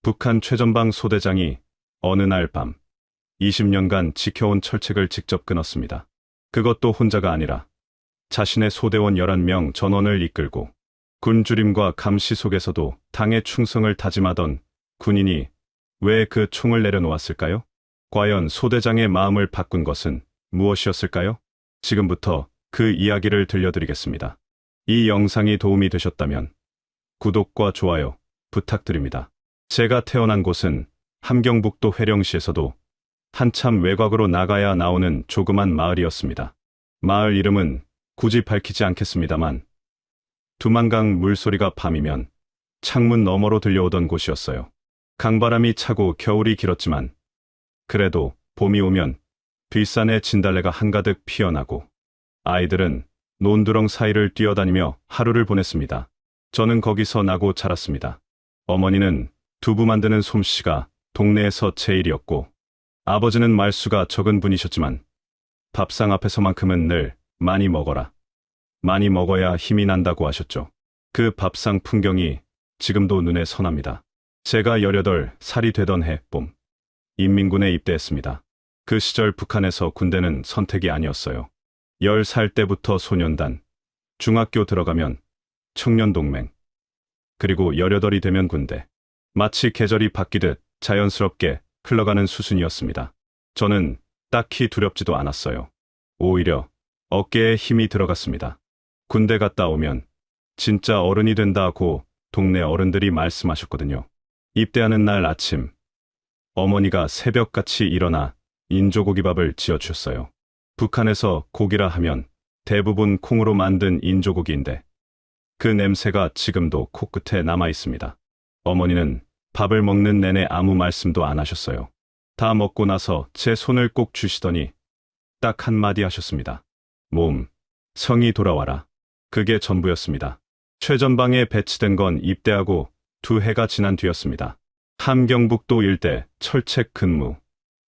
북한 최전방 소대장이 어느 날 밤 20년간 지켜온 철책을 직접 끊었습니다. 그것도 혼자가 아니라 자신의 소대원 11명 전원을 이끌고 군주림과 감시 속에서도 당의 충성을 다짐하던 군인이 왜 그 총을 내려놓았을까요? 과연 소대장의 마음을 바꾼 것은 무엇이었을까요? 지금부터 그 이야기를 들려드리겠습니다. 이 영상이 도움이 되셨다면 구독과 좋아요 부탁드립니다. 제가 태어난 곳은 함경북도 회령시에서도 한참 외곽으로 나가야 나오는 조그만 마을이었습니다. 마을 이름은 굳이 밝히지 않겠습니다만 두만강 물소리가 밤이면 창문 너머로 들려오던 곳이었어요. 강바람이 차고 겨울이 길었지만 그래도 봄이 오면 뒷산에 진달래가 한가득 피어나고 아이들은 논두렁 사이를 뛰어다니며 하루를 보냈습니다. 저는 거기서 나고 자랐습니다. 어머니는 두부 만드는 솜씨가 동네에서 제일이었고 아버지는 말수가 적은 분이셨지만 밥상 앞에서만큼은 늘 많이 먹어라. 많이 먹어야 힘이 난다고 하셨죠. 그 밥상 풍경이 지금도 눈에 선합니다. 제가 18살이 되던 해 봄, 인민군에 입대했습니다. 그 시절 북한에서 군대는 선택이 아니었어요. 10살 때부터 소년단, 중학교 들어가면 청년동맹, 그리고 18이 되면 군대. 마치 계절이 바뀌듯 자연스럽게 흘러가는 수순이었습니다. 저는 딱히 두렵지도 않았어요. 오히려 어깨에 힘이 들어갔습니다. 군대 갔다 오면 진짜 어른이 된다고 동네 어른들이 말씀하셨거든요. 입대하는 날 아침, 어머니가 새벽같이 일어나 인조고기밥을 지어주셨어요. 북한에서 고기라 하면 대부분 콩으로 만든 인조고기인데 그 냄새가 지금도 코끝에 남아 있습니다. 어머니는 밥을 먹는 내내 아무 말씀도 안 하셨어요. 다 먹고 나서 제 손을 꼭 쥐시더니 딱 한마디 하셨습니다. 몸, 성이 돌아와라. 그게 전부였습니다. 최전방에 배치된 건 입대하고 2해가 지난 뒤였습니다. 함경북도 일대 철책 근무.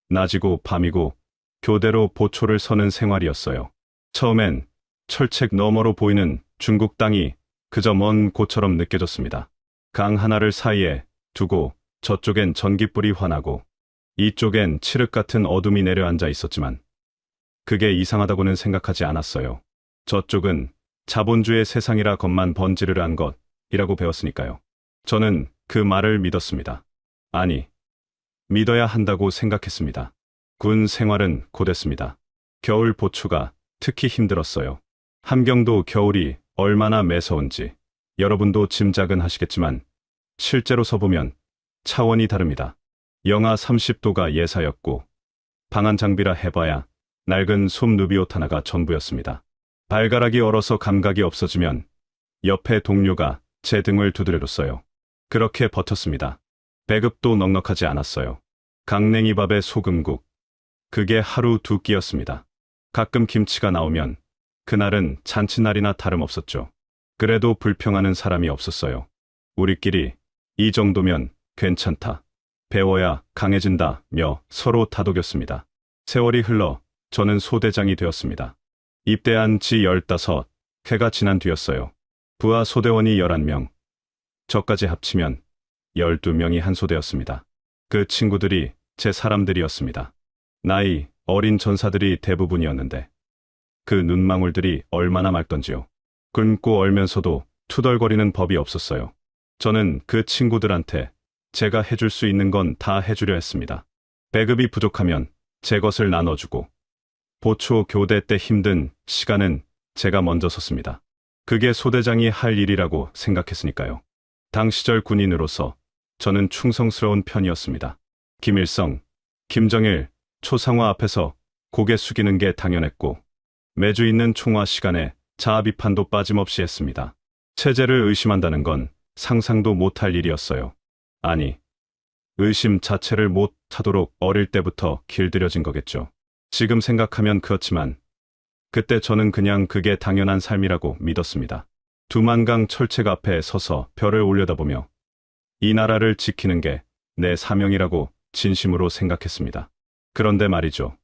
낮이고 밤이고 교대로 보초를 서는 생활이었어요. 처음엔 철책 너머로 보이는 중국 땅이 그저 먼 곳처럼 느껴졌습니다. 강 하나를 사이에 두고 저쪽엔 전깃불이 환하고 이쪽엔 칠흑 같은 어둠이 내려앉아 있었지만 그게 이상하다고는 생각하지 않았어요. 저쪽은 자본주의 세상이라 것만 번지르르한 것이라고 배웠으니까요. 저는 그 말을 믿었습니다. 아니, 믿어야 한다고 생각했습니다. 군 생활은 고됐습니다. 겨울 보초가 특히 힘들었어요. 함경도 겨울이 얼마나 매서운지 여러분도 짐작은 하시겠지만 실제로 서보면 차원이 다릅니다. 영하 30도가 예사였고 방한 장비라 해봐야 낡은 솜 누비옷 하나가 전부였습니다. 발가락이 얼어서 감각이 없어지면 옆에 동료가 제 등을 두드려줬어요. 그렇게 버텼습니다. 배급도 넉넉하지 않았어요. 강냉이밥에 소금국, 그게 하루 2끼였습니다. 가끔 김치가 나오면 그날은 잔치날이나 다름없었죠. 그래도 불평하는 사람이 없었어요. 우리끼리 이 정도면 괜찮다, 배워야 강해진다며 서로 다독였습니다. 세월이 흘러 저는 소대장이 되었습니다. 입대한 지 15해가 지난 뒤였어요. 부하 소대원이 11명, 저까지 합치면 12명이 한 소대였습니다. 그 친구들이 제 사람들이었습니다. 나이 어린 전사들이 대부분이었는데 그 눈망울들이 얼마나 맑던지요. 굶고 얼면서도 투덜거리는 법이 없었어요. 저는 그 친구들한테 제가 해줄 수 있는 건 다 해주려 했습니다. 배급이 부족하면 제 것을 나눠주고 보초 교대 때 힘든 시간은 제가 먼저 섰습니다. 그게 소대장이 할 일이라고 생각했으니까요. 당 시절 군인으로서 저는 충성스러운 편이었습니다. 김일성, 김정일, 초상화 앞에서 고개 숙이는 게 당연했고 매주 있는 총화 시간에 자아 비판도 빠짐없이 했습니다. 체제를 의심한다는 건 상상도 못할 일이었어요. 아니, 의심 자체를 못하도록 어릴 때부터 길들여진 거겠죠. 지금 생각하면 그렇지만 그때 저는 그냥 그게 당연한 삶이라고 믿었습니다. 두만강 철책 앞에 서서 별을 올려다보며 이 나라를 지키는 게 내 사명이라고 진심으로 생각했습니다. 그런데 말이죠.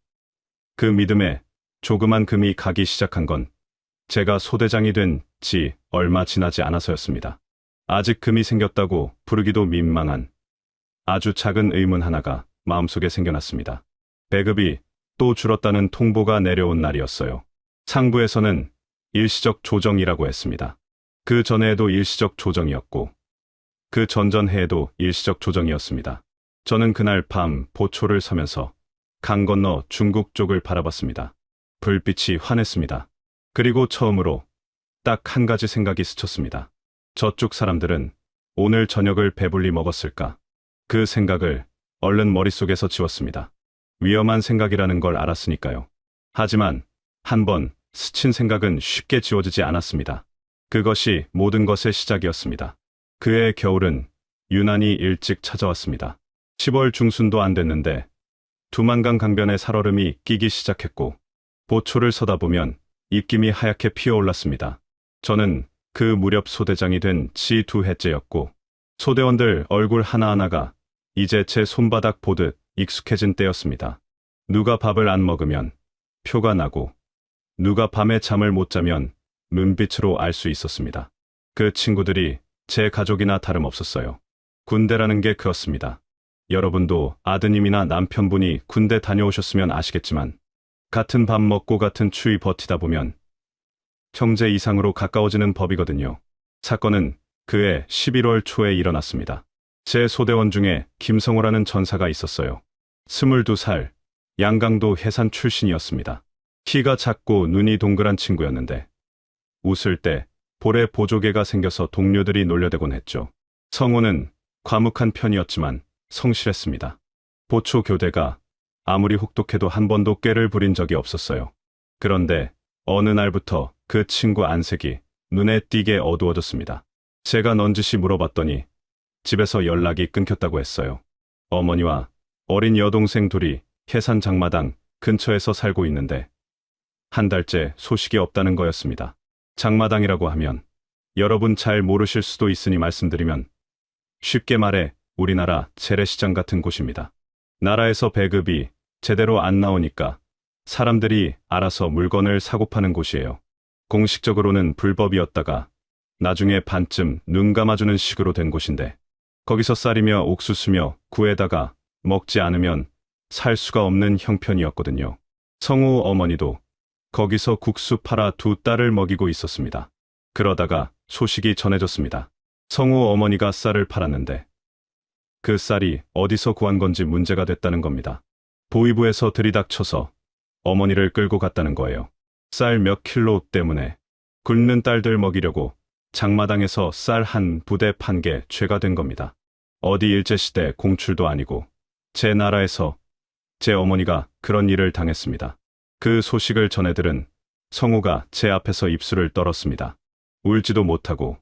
그 믿음에 조그만 금이 가기 시작한 건 제가 소대장이 된 지 얼마 지나지 않아서였습니다. 아직 금이 생겼다고 부르기도 민망한 아주 작은 의문 하나가 마음속에 생겨났습니다. 배급이 또 줄었다는 통보가 내려온 날이었어요. 상부에서는 일시적 조정이라고 했습니다. 그 전해에도 일시적 조정이었고, 그 전전해에도 일시적 조정이었습니다. 저는 그날 밤 보초를 서면서 강 건너 중국 쪽을 바라봤습니다. 불빛이 환했습니다. 그리고 처음으로 딱 한 가지 생각이 스쳤습니다. 저쪽 사람들은 오늘 저녁을 배불리 먹었을까? 그 생각을 얼른 머릿속에서 지웠습니다. 위험한 생각이라는 걸 알았으니까요. 하지만 한번 스친 생각은 쉽게 지워지지 않았습니다. 그것이 모든 것의 시작이었습니다. 그해 겨울은 유난히 일찍 찾아왔습니다. 10월 중순도 안 됐는데 두만강 강변에 살얼음이 끼기 시작했고, 보초를 서다 보면 입김이 하얗게 피어올랐습니다. 저는 그 무렵 소대장이 된 지 2해째였고, 소대원들 얼굴 하나하나가 이제 제 손바닥 보듯 익숙해진 때였습니다. 누가 밥을 안 먹으면 표가 나고, 누가 밤에 잠을 못 자면 눈빛으로 알 수 있었습니다. 그 친구들이 제 가족이나 다름없었어요. 군대라는 게 그렇습니다. 여러분도 아드님이나 남편분이 군대 다녀오셨으면 아시겠지만, 같은 밥 먹고 같은 추위 버티다 보면 형제 이상으로 가까워지는 법이거든요. 사건은 그해 11월 초에 일어났습니다. 제 소대원 중에 김성호라는 전사가 있었어요. 22살, 양강도 해산 출신이었습니다. 키가 작고 눈이 동그란 친구였는데, 웃을 때 볼에 보조개가 생겨서 동료들이 놀려대곤 했죠. 성호는 과묵한 편이었지만 성실했습니다. 보초 교대가 아무리 혹독해도 한 번도 꾀를 부린 적이 없었어요. 그런데 어느 날부터 그 친구 안색이 눈에 띄게 어두워졌습니다. 제가 넌지시 물어봤더니 집에서 연락이 끊겼다고 했어요. 어머니와 어린 여동생 둘이 해산 장마당 근처에서 살고 있는데 한 달째 소식이 없다는 거였습니다. 장마당이라고 하면 여러분 잘 모르실 수도 있으니 말씀드리면, 쉽게 말해 우리나라 재래시장 같은 곳입니다. 나라에서 배급이 제대로 안 나오니까 사람들이 알아서 물건을 사고 파는 곳이에요. 공식적으로는 불법이었다가 나중에 반쯤 눈 감아주는 식으로 된 곳인데, 거기서 쌀이며 옥수수며 구에다가 먹지 않으면 살 수가 없는 형편이었거든요. 성우 어머니도 거기서 국수 팔아 두 딸을 먹이고 있었습니다. 그러다가 소식이 전해졌습니다. 성우 어머니가 쌀을 팔았는데 그 쌀이 어디서 구한 건지 문제가 됐다는 겁니다. 보위부에서 들이닥쳐서 어머니를 끌고 갔다는 거예요. 쌀 몇 킬로 때문에 굶는 딸들 먹이려고 장마당에서 쌀 한 부대 판 게 죄가 된 겁니다. 어디 일제시대 공출도 아니고 제 나라에서 제 어머니가 그런 일을 당했습니다. 그 소식을 전해들은 성우가 제 앞에서 입술을 떨었습니다. 울지도 못하고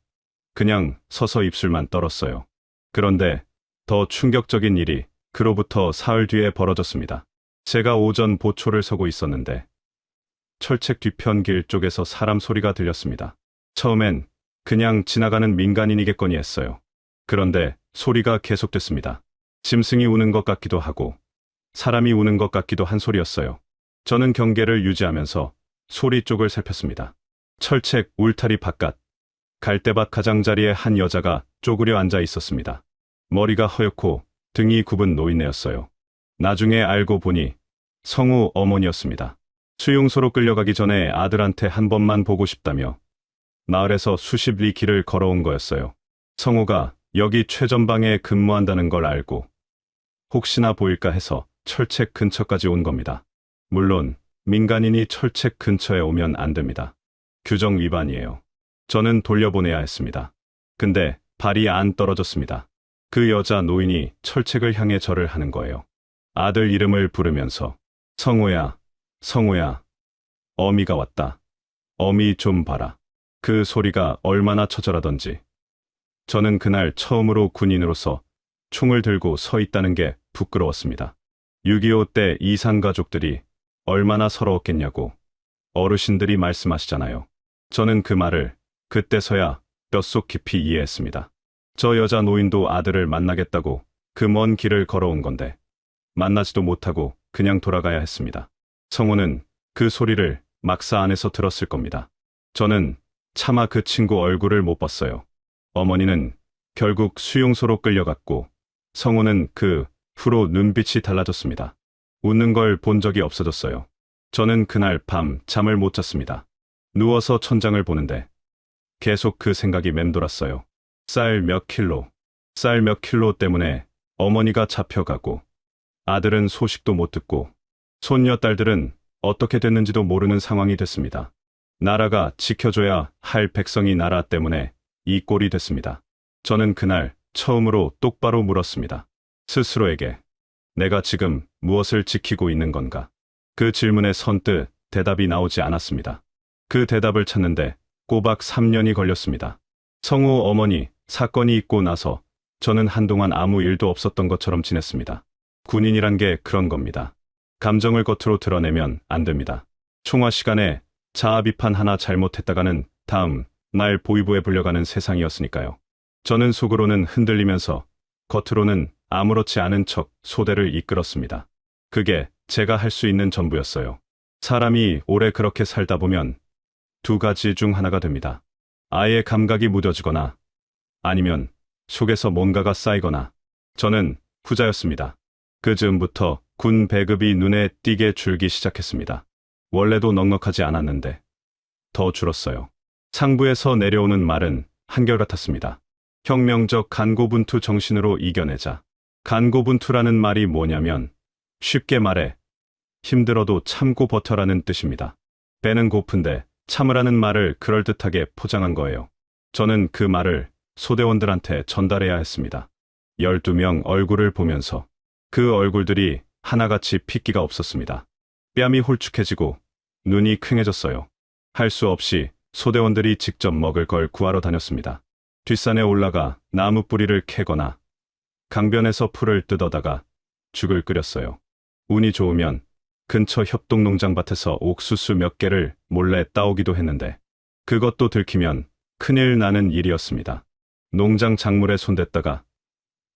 그냥 서서 입술만 떨었어요. 그런데 더 충격적인 일이 그로부터 사흘 뒤에 벌어졌습니다. 제가 오전 보초를 서고 있었는데 철책 뒤편 길 쪽에서 사람 소리가 들렸습니다. 처음엔 그냥 지나가는 민간인이겠거니 했어요. 그런데 소리가 계속됐습니다. 짐승이 우는 것 같기도 하고 사람이 우는 것 같기도 한 소리였어요. 저는 경계를 유지하면서 소리 쪽을 살폈습니다. 철책 울타리 바깥 갈대밭 가장자리에 한 여자가 쪼그려 앉아 있었습니다. 머리가 허옇고 등이 굽은 노인네였어요. 나중에 알고 보니 성우 어머니였습니다. 수용소로 끌려가기 전에 아들한테 한 번만 보고 싶다며 마을에서 수십 리 길을 걸어온 거였어요. 성우가 여기 최전방에 근무한다는 걸 알고 혹시나 보일까 해서 철책 근처까지 온 겁니다. 물론 민간인이 철책 근처에 오면 안 됩니다. 규정 위반이에요. 저는 돌려보내야 했습니다. 근데 발이 안 떨어졌습니다. 그 여자 노인이 철책을 향해 절을 하는 거예요. 아들 이름을 부르면서 성우야, 성우야, 어미가 왔다. 어미 좀 봐라. 그 소리가 얼마나 처절하던지. 저는 그날 처음으로 군인으로서 총을 들고 서 있다는 게 부끄러웠습니다. 6.25 때 이산가족들이 얼마나 서러웠겠냐고 어르신들이 말씀하시잖아요. 저는 그 말을 그때서야 뼛속 깊이 이해했습니다. 저 여자 노인도 아들을 만나겠다고 그 먼 길을 걸어온 건데 만나지도 못하고 그냥 돌아가야 했습니다. 성우는 그 소리를 막사 안에서 들었을 겁니다. 저는 차마 그 친구 얼굴을 못 봤어요. 어머니는 결국 수용소로 끌려갔고 성우는 그 후로 눈빛이 달라졌습니다. 웃는 걸 본 적이 없어졌어요. 저는 그날 밤 잠을 못 잤습니다. 누워서 천장을 보는데 계속 그 생각이 맴돌았어요. 쌀 몇 킬로 때문에 어머니가 잡혀가고 아들은 소식도 못 듣고 손녀 딸들은 어떻게 됐는지도 모르는 상황이 됐습니다. 나라가 지켜줘야 할 백성이 나라 때문에 이 꼴이 됐습니다. 저는 그날 처음으로 똑바로 물었습니다. 스스로에게 내가 지금 무엇을 지키고 있는 건가? 그 질문에 선뜻 대답이 나오지 않았습니다. 그 대답을 찾는데 꼬박 3년이 걸렸습니다. 성우 어머니 사건이 있고 나서 저는 한동안 아무 일도 없었던 것처럼 지냈습니다. 군인이란 게 그런 겁니다. 감정을 겉으로 드러내면 안 됩니다. 총화 시간에 자아 비판 하나 잘못했다가는 다음 날 보위부에 불려가는 세상이었으니까요. 저는 속으로는 흔들리면서 겉으로는 아무렇지 않은 척 소대를 이끌었습니다. 그게 제가 할 수 있는 전부였어요. 사람이 오래 그렇게 살다 보면 두 가지 중 하나가 됩니다. 아예 감각이 무뎌지거나 아니면 속에서 뭔가가 쌓이거나 저는 후자였습니다. 그 즈음부터 군 배급이 눈에 띄게 줄기 시작했습니다. 원래도 넉넉하지 않았는데 더 줄었어요. 상부에서 내려오는 말은 한결같았습니다. 혁명적 간고분투 정신으로 이겨내자. 간고분투라는 말이 뭐냐면 쉽게 말해 힘들어도 참고 버텨라는 뜻입니다. 배는 고픈데 참으라는 말을 그럴듯하게 포장한 거예요. 저는 그 말을 소대원들한테 전달해야 했습니다. 12명 얼굴을 보면서 그 얼굴들이 하나같이 핏기가 없었습니다. 뺨이 홀쭉해지고 눈이 퀭해졌어요. 할 수 없이 소대원들이 직접 먹을 걸 구하러 다녔습니다. 뒷산에 올라가 나무 뿌리를 캐거나 강변에서 풀을 뜯어다가 죽을 끓였어요. 운이 좋으면 근처 협동농장밭에서 옥수수 몇 개를 몰래 따오기도 했는데 그것도 들키면 큰일 나는 일이었습니다. 농장 작물에 손댔다가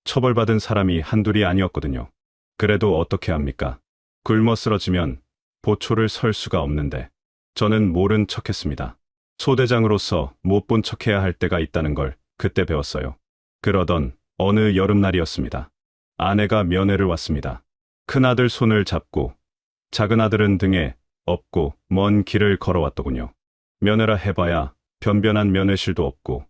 처벌받은 사람이 한둘이 아니었거든요. 그래도 어떻게 합니까? 굶어 쓰러지면 보초를 설 수가 없는데 저는 모른 척했습니다. 소대장으로서 못 본 척해야 할 때가 있다는 걸 그때 배웠어요. 그러던 어느 여름날이었습니다. 아내가 면회를 왔습니다. 큰아들 손을 잡고 작은아들은 등에 업고 먼 길을 걸어왔더군요. 면회라 해봐야 변변한 면회실도 없고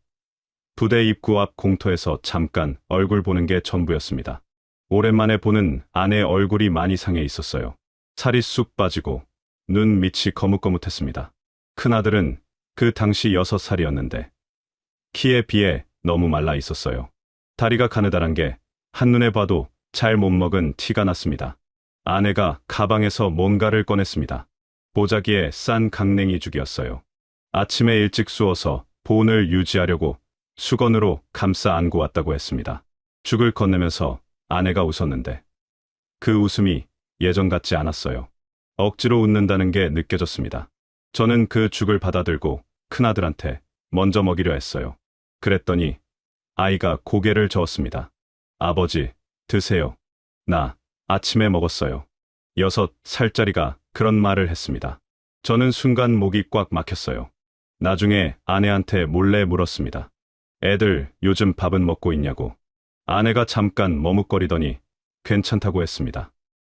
부대 입구 앞 공터에서 잠깐 얼굴 보는 게 전부였습니다. 오랜만에 보는 아내의 얼굴이 많이 상해 있었어요. 살이 쑥 빠지고 눈 밑이 거뭇거뭇했습니다. 큰아들은 그 당시 6살이었는데 키에 비해 너무 말라 있었어요. 다리가 가느다란 게 한눈에 봐도 잘 못 먹은 티가 났습니다. 아내가 가방에서 뭔가를 꺼냈습니다. 보자기에 싼 강냉이죽이었어요. 아침에 일찍 쑤어서 보온을 유지하려고 수건으로 감싸 안고 왔다고 했습니다. 죽을 건네면서 아내가 웃었는데 그 웃음이 예전 같지 않았어요. 억지로 웃는다는 게 느껴졌습니다. 저는 그 죽을 받아들고 큰아들한테 먼저 먹이려 했어요. 그랬더니 아이가 고개를 저었습니다. 아버지, 드세요. 나 아침에 먹었어요. 6살짜리가 그런 말을 했습니다. 저는 순간 목이 꽉 막혔어요. 나중에 아내한테 몰래 물었습니다. 애들 요즘 밥은 먹고 있냐고. 아내가 잠깐 머뭇거리더니 괜찮다고 했습니다.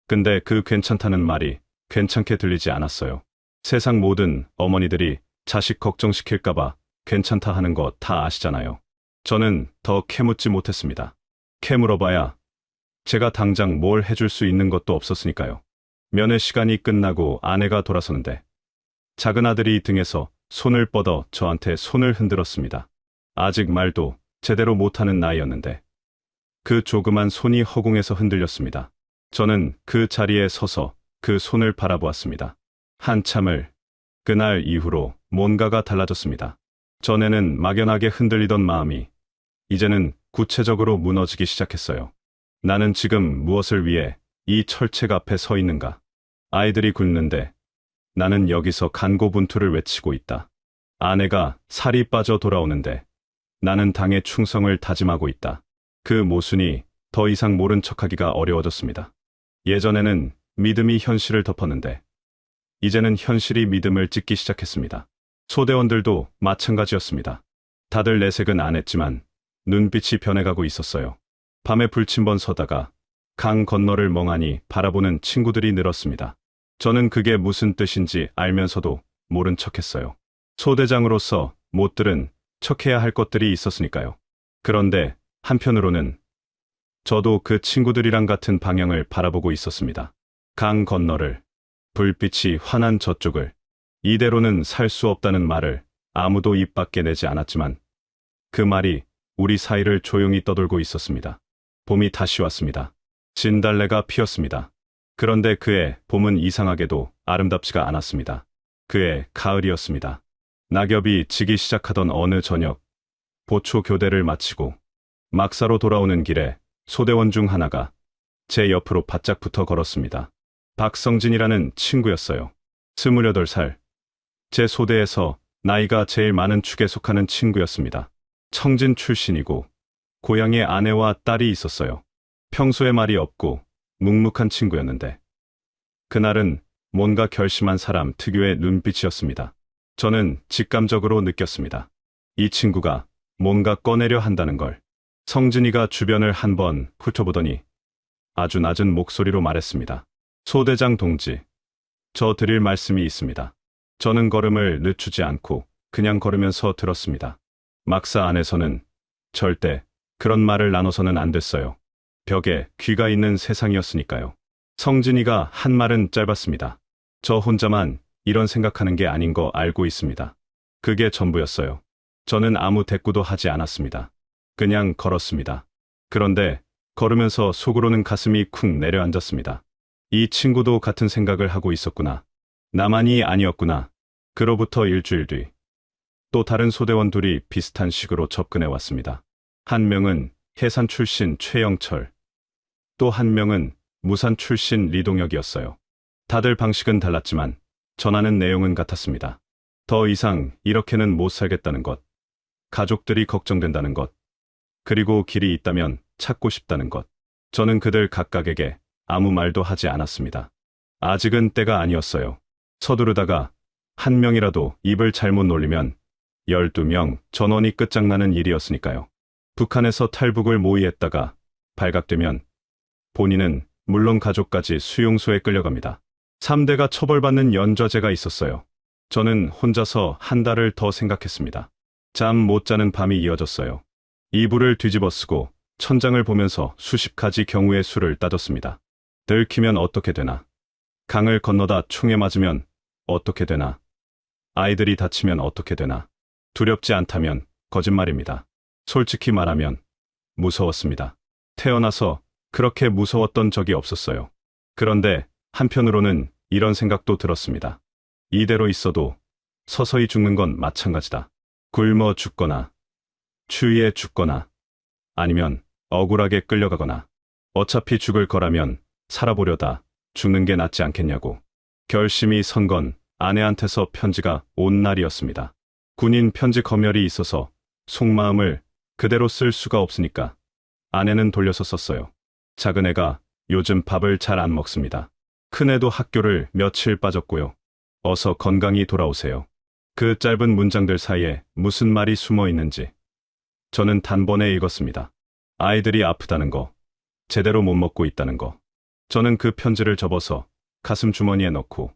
근데 그 괜찮다는 말이 괜찮게 들리지 않았어요. 세상 모든 어머니들이 자식 걱정시킬까봐 괜찮다 하는 거 다 아시잖아요. 저는 더 캐묻지 못했습니다. 캐물어봐야 제가 당장 뭘 해줄 수 있는 것도 없었으니까요. 면회 시간이 끝나고 아내가 돌아서는데 작은아들이 등에서 손을 뻗어 저한테 손을 흔들었습니다. 아직 말도 제대로 못하는 나이였는데 그 조그만 손이 허공에서 흔들렸습니다. 저는 그 자리에 서서 그 손을 바라보았습니다. 한참을. 그날 이후로 뭔가가 달라졌습니다. 전에는 막연하게 흔들리던 마음이 이제는 구체적으로 무너지기 시작했어요. 나는 지금 무엇을 위해 이 철책 앞에 서 있는가? 아이들이 굶는데 나는 여기서 간고분투를 외치고 있다. 아내가 살이 빠져 돌아오는데 나는 당의 충성을 다짐하고 있다. 그 모순이 더 이상 모른 척하기가 어려워졌습니다. 예전에는 믿음이 현실을 덮었는데 이제는 현실이 믿음을 찢기 시작했습니다. 소대원들도 마찬가지였습니다. 다들 내색은 안 했지만 눈빛이 변해가고 있었어요. 밤에 불침번 서다가 강 건너를 멍하니 바라보는 친구들이 늘었습니다. 저는 그게 무슨 뜻인지 알면서도 모른 척했어요. 소대장으로서 못 들은 척해야 할 것들이 있었으니까요. 그런데 한편으로는 저도 그 친구들이랑 같은 방향을 바라보고 있었습니다. 강 건너를, 불빛이 환한 저쪽을, 이대로는 살 수 없다는 말을 아무도 입 밖에 내지 않았지만 그 말이 우리 사이를 조용히 떠돌고 있었습니다. 봄이 다시 왔습니다. 진달래가 피었습니다. 그런데 그해 봄은 이상하게도 아름답지가 않았습니다. 그해 가을이었습니다. 낙엽이 지기 시작하던 어느 저녁, 보초 교대를 마치고 막사로 돌아오는 길에 소대원 중 하나가 제 옆으로 바짝 붙어 걸었습니다. 박성진이라는 친구였어요. 28살. 제 소대에서 나이가 제일 많은 축에 속하는 친구였습니다. 청진 출신이고 고향에 아내와 딸이 있었어요. 평소에 말이 없고 묵묵한 친구였는데 그날은 뭔가 결심한 사람 특유의 눈빛이었습니다. 저는 직감적으로 느꼈습니다. 이 친구가 뭔가 꺼내려 한다는 걸. 성진이가 주변을 한번 훑어보더니 아주 낮은 목소리로 말했습니다. 소대장 동지, 저 드릴 말씀이 있습니다. 저는 걸음을 늦추지 않고 그냥 걸으면서 들었습니다. 막사 안에서는 절대 그런 말을 나눠서는 안 됐어요. 벽에 귀가 있는 세상이었으니까요. 성진이가 한 말은 짧았습니다. 저 혼자만 이런 생각하는 게 아닌 거 알고 있습니다. 그게 전부였어요. 저는 아무 대꾸도 하지 않았습니다. 그냥 걸었습니다. 그런데 걸으면서 속으로는 가슴이 쿵 내려앉았습니다. 이 친구도 같은 생각을 하고 있었구나. 나만이 아니었구나. 그로부터 일주일 뒤, 또 다른 소대원 둘이 비슷한 식으로 접근해 왔습니다. 한 명은 해산 출신 최영철, 또 한 명은 무산 출신 리동혁이었어요. 다들 방식은 달랐지만 전하는 내용은 같았습니다. 더 이상 이렇게는 못 살겠다는 것, 가족들이 걱정된다는 것, 그리고 길이 있다면 찾고 싶다는 것. 저는 그들 각각에게 아무 말도 하지 않았습니다. 아직은 때가 아니었어요. 서두르다가 한 명이라도 입을 잘못 놀리면 12명 전원이 끝장나는 일이었으니까요. 북한에서 탈북을 모의했다가 발각되면 본인은 물론 가족까지 수용소에 끌려갑니다. 3대가 처벌받는 연좌제가 있었어요. 저는 혼자서 한 달을 더 생각했습니다. 잠 못 자는 밤이 이어졌어요. 이불을 뒤집어쓰고 천장을 보면서 수십 가지 경우의 수를 따졌습니다. 들키면 어떻게 되나? 강을 건너다 총에 맞으면 어떻게 되나? 아이들이 다치면 어떻게 되나? 두렵지 않다면 거짓말입니다. 솔직히 말하면 무서웠습니다. 태어나서 그렇게 무서웠던 적이 없었어요. 그런데 한편으로는 이런 생각도 들었습니다. 이대로 있어도 서서히 죽는 건 마찬가지다. 굶어 죽거나 추위에 죽거나 아니면 억울하게 끌려가거나 어차피 죽을 거라면 살아보려다 죽는 게 낫지 않겠냐고. 결심이 선 건 아내한테서 편지가 온 날이었습니다. 군인 편지 검열이 있어서 속마음을 그대로 쓸 수가 없으니까 아내는 돌려서 썼어요. 작은 애가 요즘 밥을 잘 안 먹습니다. 큰 애도 학교를 며칠 빠졌고요. 어서 건강히 돌아오세요. 그 짧은 문장들 사이에 무슨 말이 숨어 있는지 저는 단번에 읽었습니다. 아이들이 아프다는 거, 제대로 못 먹고 있다는 거. 저는 그 편지를 접어서 가슴 주머니에 넣고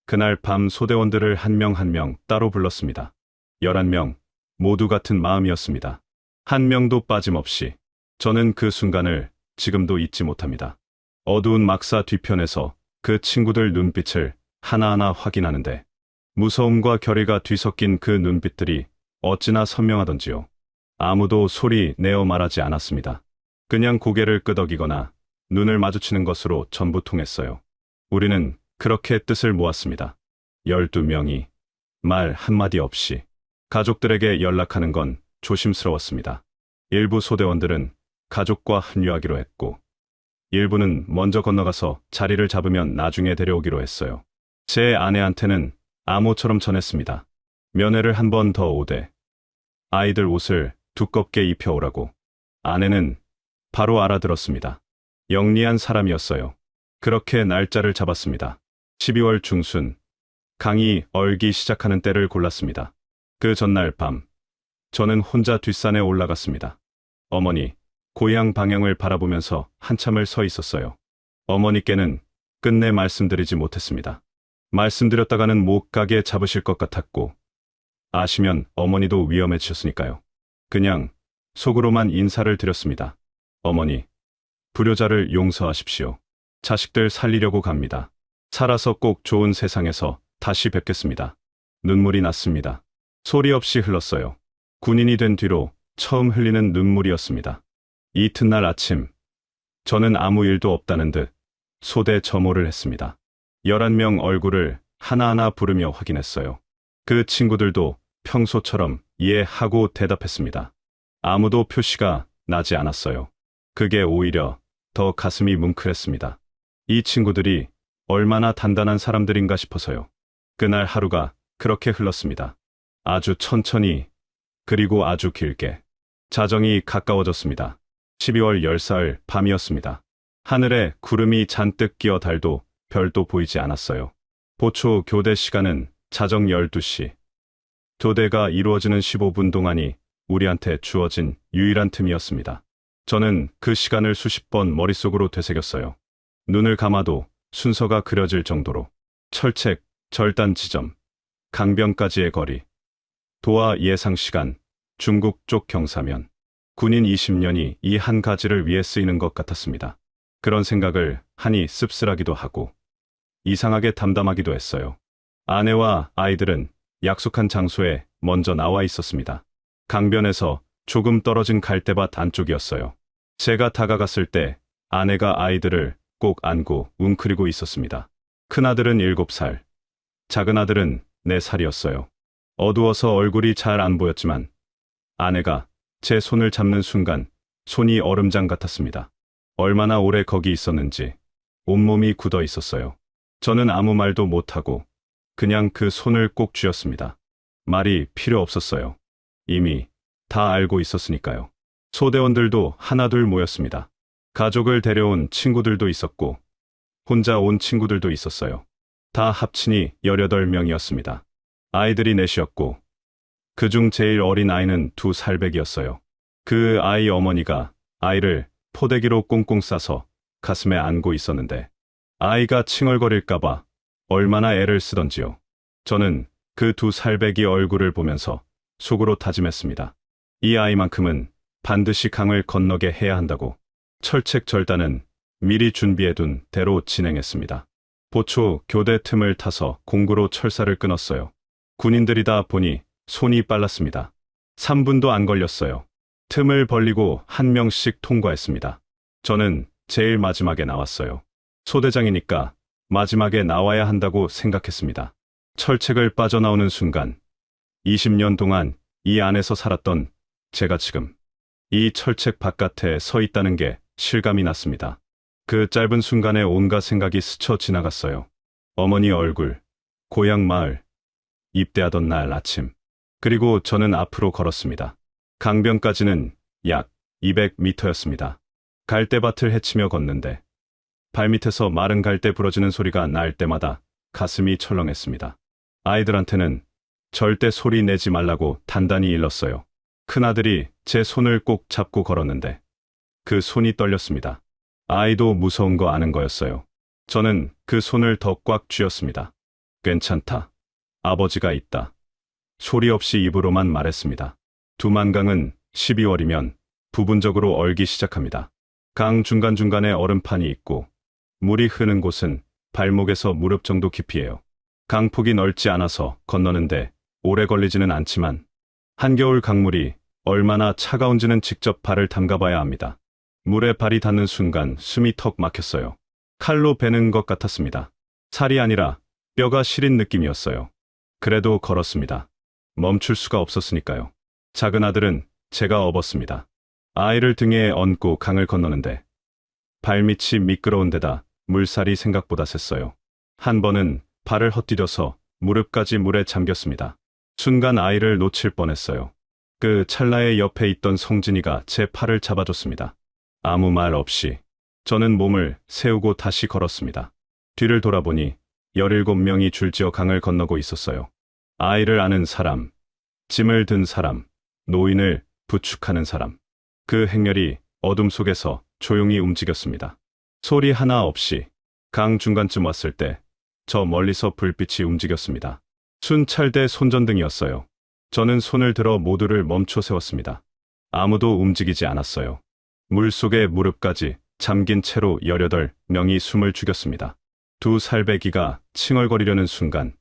그날 밤 소대원들을 한 명 한 명 따로 불렀습니다. 11명 모두 같은 마음이었습니다. 한 명도 빠짐없이. 저는 그 순간을 지금도 잊지 못합니다. 어두운 막사 뒤편에서 그 친구들 눈빛을 하나하나 확인하는데 무서움과 결의가 뒤섞인 그 눈빛들이 어찌나 선명하던지요. 아무도 소리 내어 말하지 않았습니다. 그냥 고개를 끄덕이거나 눈을 마주치는 것으로 전부 통했어요. 우리는 그렇게 뜻을 모았습니다. 12명이 말 한마디 없이 가족들에게 연락하는 건 조심스러웠습니다. 일부 소대원들은 가족과 합류하기로 했고 일부는 먼저 건너가서 자리를 잡으면 나중에 데려오기로 했어요. 제 아내한테는 암호처럼 전했습니다. 면회를 한 번 더 오되 아이들 옷을 두껍게 입혀오라고. 아내는 바로 알아들었습니다. 영리한 사람이었어요. 그렇게 날짜를 잡았습니다. 12월 중순, 강이 얼기 시작하는 때를 골랐습니다. 그 전날 밤, 저는 혼자 뒷산에 올라갔습니다. 어머니, 고향 방향을 바라보면서 한참을 서 있었어요. 어머니께는 끝내 말씀드리지 못했습니다. 말씀드렸다가는 못 가게 잡으실 것 같았고, 아시면 어머니도 위험해지셨으니까요. 그냥 속으로만 인사를 드렸습니다. 어머니, 불효자를 용서하십시오. 자식들 살리려고 갑니다. 살아서 꼭 좋은 세상에서 다시 뵙겠습니다. 눈물이 났습니다. 소리 없이 흘렀어요. 군인이 된 뒤로 처음 흘리는 눈물이었습니다. 이튿날 아침, 저는 아무 일도 없다는 듯 소대 점호를 했습니다. 11명 얼굴을 하나하나 부르며 확인했어요. 그 친구들도 평소처럼 이해하고 대답했습니다. 아무도 표시가 나지 않았어요. 그게 오히려 더 가슴이 뭉클했습니다. 이 친구들이 얼마나 단단한 사람들인가 싶어서요. 그날 하루가 그렇게 흘렀습니다. 아주 천천히, 그리고 아주 길게. 자정이 가까워졌습니다. 12월 10살 밤이었습니다. 하늘에 구름이 잔뜩 끼어 달도 별도 보이지 않았어요. 보초 교대 시간은 자정 12시. 교대가 이루어지는 15분 동안이 우리한테 주어진 유일한 틈이었습니다. 저는 그 시간을 수십 번 머릿속으로 되새겼어요. 눈을 감아도 순서가 그려질 정도로. 철책, 절단 지점, 강변까지의 거리, 도하 예상 시간, 중국 쪽 경사면. 군인 20년이 이 한 가지를 위해 쓰이는 것 같았습니다. 그런 생각을 하니 씁쓸하기도 하고 이상하게 담담하기도 했어요. 아내와 아이들은 약속한 장소에 먼저 나와 있었습니다. 강변에서 조금 떨어진 갈대밭 안쪽이었어요. 제가 다가갔을 때 아내가 아이들을 꼭 안고 웅크리고 있었습니다. 큰아들은 7살, 작은아들은 4살이었어요. 어두워서 얼굴이 잘 안 보였지만 아내가 제 손을 잡는 순간 손이 얼음장 같았습니다. 얼마나 오래 거기 있었는지 온몸이 굳어 있었어요. 저는 아무 말도 못하고 그냥 그 손을 꼭 쥐었습니다. 말이 필요 없었어요. 이미 다 알고 있었으니까요. 소대원들도 하나둘 모였습니다. 가족을 데려온 친구들도 있었고 혼자 온 친구들도 있었어요. 다 합치니 18명이었습니다. 아이들이 넷이었고 그중 제일 어린 아이는 2살백이었어요. 그 아이 어머니가 아이를 포대기로 꽁꽁 싸서 가슴에 안고 있었는데 아이가 칭얼거릴까봐 얼마나 애를 쓰던지요. 저는 그 2살배기 얼굴을 보면서 속으로 다짐했습니다. 이 아이만큼은 반드시 강을 건너게 해야 한다고. 철책 절단은 미리 준비해둔 대로 진행했습니다. 보초 교대 틈을 타서 공구로 철사를 끊었어요. 군인들이다 보니 손이 빨랐습니다. 3분도 안 걸렸어요. 틈을 벌리고 한 명씩 통과했습니다. 저는 제일 마지막에 나왔어요. 소대장이니까 마지막에 나와야 한다고 생각했습니다. 철책을 빠져나오는 순간 20년 동안 이 안에서 살았던 제가 지금 이 철책 바깥에 서 있다는 게 실감이 났습니다. 그 짧은 순간에 온갖 생각이 스쳐 지나갔어요. 어머니 얼굴, 고향 마을, 입대하던 날 아침. 그리고 저는 앞으로 걸었습니다. 강변까지는 약 200m였습니다. 갈대밭을 헤치며 걷는데 발밑에서 마른 갈대 부러지는 소리가 날 때마다 가슴이 철렁했습니다. 아이들한테는 절대 소리 내지 말라고 단단히 일렀어요. 큰아들이 제 손을 꼭 잡고 걸었는데 그 손이 떨렸습니다. 아이도 무서운 거 아는 거였어요. 저는 그 손을 더 꽉 쥐었습니다. 괜찮다. 아버지가 있다. 소리 없이 입으로만 말했습니다. 두만강은 12월이면 부분적으로 얼기 시작합니다. 강 중간중간에 얼음판이 있고 물이 흐는 곳은 발목에서 무릎 정도 깊이에요. 강폭이 넓지 않아서 건너는데 오래 걸리지는 않지만 한겨울 강물이 얼마나 차가운지는 직접 발을 담가봐야 합니다. 물에 발이 닿는 순간 숨이 턱 막혔어요. 칼로 베는 것 같았습니다. 살이 아니라 뼈가 시린 느낌이었어요. 그래도 걸었습니다. 멈출 수가 없었으니까요. 작은 아들은 제가 업었습니다. 아이를 등에 얹고 강을 건너는데 발밑이 미끄러운 데다 물살이 생각보다 셌어요. 한 번은 발을 헛디뎌서 무릎까지 물에 잠겼습니다. 순간 아이를 놓칠 뻔했어요. 그 찰나에 옆에 있던 성진이가 제 팔을 잡아줬습니다. 아무 말 없이 저는 몸을 세우고 다시 걸었습니다. 뒤를 돌아보니 17명이 줄지어 강을 건너고 있었어요. 아이를 아는 사람, 짐을 든 사람, 노인을 부축하는 사람. 그 행렬이 어둠 속에서 조용히 움직였습니다. 소리 하나 없이 강 중간쯤 왔을 때 저 멀리서 불빛이 움직였습니다. 순찰대 손전등이었어요. 저는 손을 들어 모두를 멈춰 세웠습니다. 아무도 움직이지 않았어요. 물속에 무릎까지 잠긴 채로 18명이 숨을 죽였습니다. 두 살배기가 칭얼거리려는 순간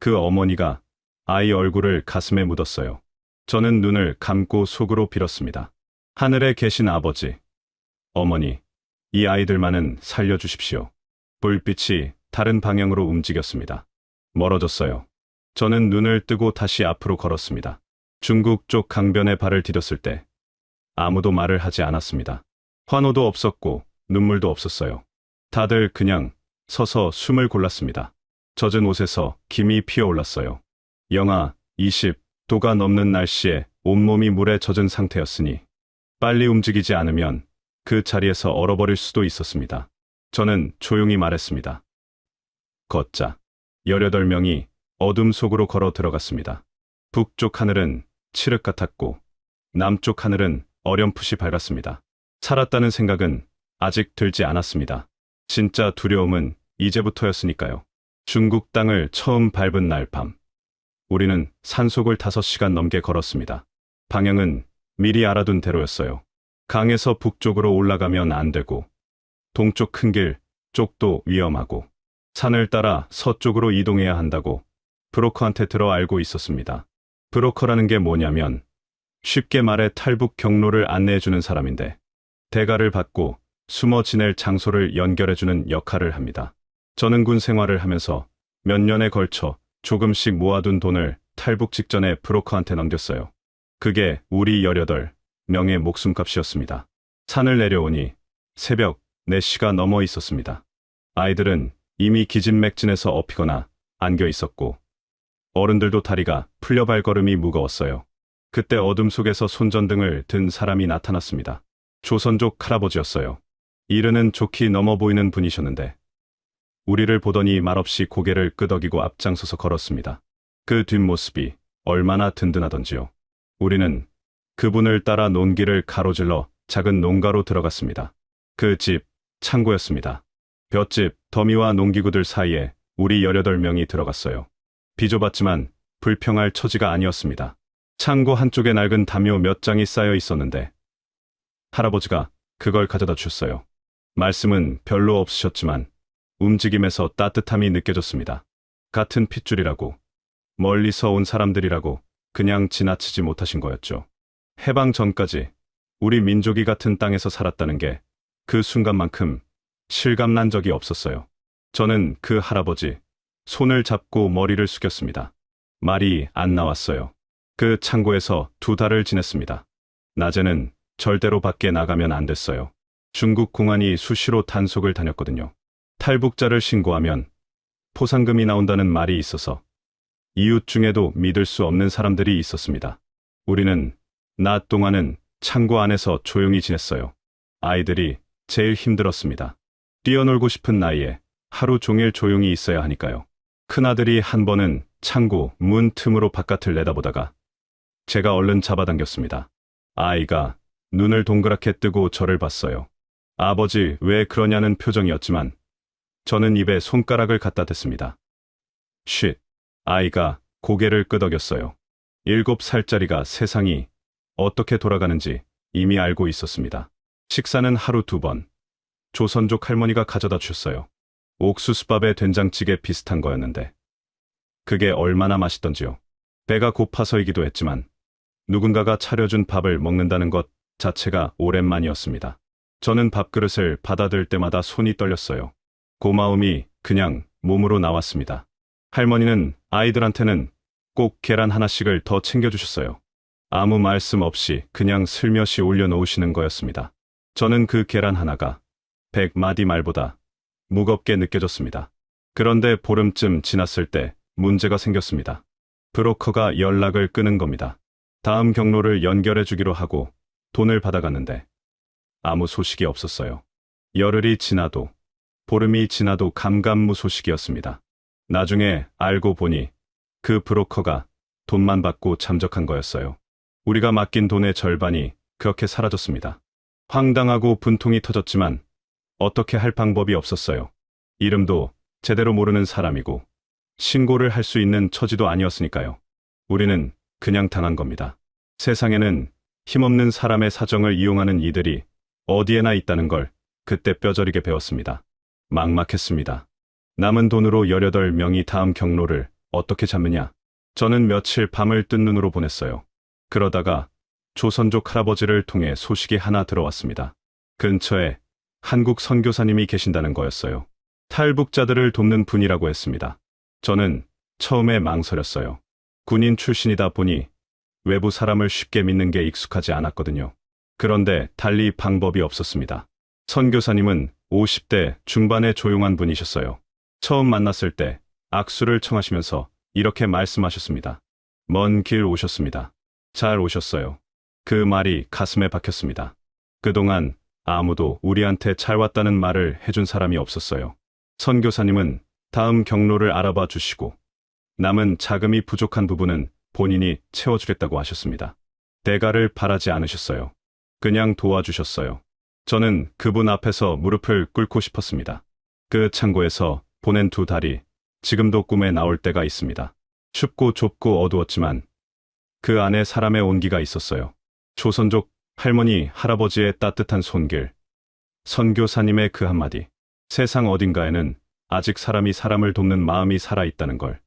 그 어머니가 아이 얼굴을 가슴에 묻었어요. 저는 눈을 감고 속으로 빌었습니다. 하늘에 계신 아버지, 어머니, 이 아이들만은 살려주십시오. 불빛이 다른 방향으로 움직였습니다. 멀어졌어요. 저는 눈을 뜨고 다시 앞으로 걸었습니다. 중국 쪽 강변에 발을 디뎠을 때 아무도 말을 하지 않았습니다. 환호도 없었고 눈물도 없었어요. 다들 그냥 서서 숨을 골랐습니다. 젖은 옷에서 김이 피어올랐어요. 영하 20도가 넘는 날씨에 온몸이 물에 젖은 상태였으니 빨리 움직이지 않으면 그 자리에서 얼어버릴 수도 있었습니다. 저는 조용히 말했습니다. 걷자. 18명이 어둠 속으로 걸어 들어갔습니다. 북쪽 하늘은 칠흑 같았고 남쪽 하늘은 어렴풋이 밝았습니다. 살았다는 생각은 아직 들지 않았습니다. 진짜 두려움은 이제부터였으니까요. 중국 땅을 처음 밟은 날 밤. 우리는 산속을 5시간 넘게 걸었습니다. 방향은 미리 알아둔 대로였어요. 강에서 북쪽으로 올라가면 안 되고 동쪽 큰 길 쪽도 위험하고 산을 따라 서쪽으로 이동해야 한다고 브로커한테 들어 알고 있었습니다. 브로커라는 게 뭐냐면 쉽게 말해 탈북 경로를 안내해주는 사람인데 대가를 받고 숨어 지낼 장소를 연결해주는 역할을 합니다. 저는 군 생활을 하면서 몇 년에 걸쳐 조금씩 모아둔 돈을 탈북 직전에 브로커한테 넘겼어요. 그게 우리 18명의 목숨값이었습니다. 산을 내려오니 새벽 4시가 넘어 있었습니다. 아이들은 이미 기진맥진해서 엎이거나 안겨 있었고 어른들도 다리가 풀려 발걸음이 무거웠어요. 그때 어둠 속에서 손전등을 든 사람이 나타났습니다. 조선족 할아버지였어요. 이르는 좋게 넘어 보이는 분이셨는데 우리를 보더니 말없이 고개를 끄덕이고 앞장서서 걸었습니다. 그 뒷모습이 얼마나 든든하던지요. 우리는 그분을 따라 논길을 가로질러 작은 농가로 들어갔습니다. 그 집 창고였습니다. 볏짚, 더미와 농기구들 사이에 우리 18명이 들어갔어요. 비좁았지만 불평할 처지가 아니었습니다. 창고 한쪽에 낡은 담요 몇 장이 쌓여 있었는데 할아버지가 그걸 가져다 주셨어요. 말씀은 별로 없으셨지만 움직임에서 따뜻함이 느껴졌습니다. 같은 핏줄이라고, 멀리서 온 사람들이라고 그냥 지나치지 못하신 거였죠. 해방 전까지 우리 민족이 같은 땅에서 살았다는 게 그 순간만큼 실감난 적이 없었어요. 저는 그 할아버지 손을 잡고 머리를 숙였습니다. 말이 안 나왔어요. 그 창고에서 2달을 지냈습니다. 낮에는 절대로 밖에 나가면 안 됐어요. 중국 공안이 수시로 단속을 다녔거든요. 탈북자를 신고하면 포상금이 나온다는 말이 있어서 이웃 중에도 믿을 수 없는 사람들이 있었습니다. 우리는 낮 동안은 창고 안에서 조용히 지냈어요. 아이들이 제일 힘들었습니다. 뛰어놀고 싶은 나이에 하루 종일 조용히 있어야 하니까요. 큰아들이 한 번은 창고 문 틈으로 바깥을 내다보다가 제가 얼른 잡아당겼습니다. 아이가 눈을 동그랗게 뜨고 저를 봤어요. 아버지 왜 그러냐는 표정이었지만 저는 입에 손가락을 갖다 댔습니다. 쉿. 아이가 고개를 끄덕였어요. 7살짜리가 세상이 어떻게 돌아가는지 이미 알고 있었습니다. 식사는 하루 2번. 조선족 할머니가 가져다 주셨어요. 옥수수밥에 된장찌개 비슷한 거였는데 그게 얼마나 맛있던지요. 배가 고파서이기도 했지만 누군가가 차려준 밥을 먹는다는 것 자체가 오랜만이었습니다. 저는 밥그릇을 받아들 때마다 손이 떨렸어요. 고마움이 그냥 몸으로 나왔습니다. 할머니는 아이들한테는 꼭 계란 하나씩을 더 챙겨주셨어요. 아무 말씀 없이 그냥 슬며시 올려놓으시는 거였습니다. 저는 그 계란 하나가 100마디 말보다 무겁게 느껴졌습니다. 그런데 보름쯤 지났을 때 문제가 생겼습니다. 브로커가 연락을 끊은 겁니다. 다음 경로를 연결해 주기로 하고 돈을 받아갔는데 아무 소식이 없었어요. 열흘이 지나도 보름이 지나도 감감무소식이었습니다. 나중에 알고 보니 그 브로커가 돈만 받고 잠적한 거였어요. 우리가 맡긴 돈의 절반이 그렇게 사라졌습니다. 황당하고 분통이 터졌지만 어떻게 할 방법이 없었어요. 이름도 제대로 모르는 사람이고 신고를 할 수 있는 처지도 아니었으니까요. 우리는 그냥 당한 겁니다. 세상에는 힘없는 사람의 사정을 이용하는 이들이 어디에나 있다는 걸 그때 뼈저리게 배웠습니다. 막막했습니다. 남은 돈으로 18명이 다음 경로를 어떻게 잡느냐. 저는 며칠 밤을 뜬 눈으로 보냈어요. 그러다가 조선족 할아버지를 통해 소식이 하나 들어왔습니다. 근처에 한국 선교사님이 계신다는 거였어요. 탈북자들을 돕는 분이라고 했습니다. 저는 처음에 망설였어요. 군인 출신이다 보니 외부 사람을 쉽게 믿는 게 익숙하지 않았거든요. 그런데 달리 방법이 없었습니다. 선교사님은 50대 중반의 조용한 분이셨어요. 처음 만났을 때 악수를 청하시면서 이렇게 말씀하셨습니다. 먼 길 오셨습니다. 잘 오셨어요. 그 말이 가슴에 박혔습니다. 그동안 아무도 우리한테 잘 왔다는 말을 해준 사람이 없었어요. 선교사님은 다음 경로를 알아봐 주시고 남은 자금이 부족한 부분은 본인이 채워주겠다고 하셨습니다. 대가를 바라지 않으셨어요. 그냥 도와주셨어요. 저는 그분 앞에서 무릎을 꿇고 싶었습니다. 그 창고에서 보낸 2달이 지금도 꿈에 나올 때가 있습니다. 춥고 좁고 어두웠지만 그 안에 사람의 온기가 있었어요. 조선족 할머니, 할아버지의 따뜻한 손길, 선교사님의 그 한마디. 세상 어딘가에는 아직 사람이 사람을 돕는 마음이 살아있다는 걸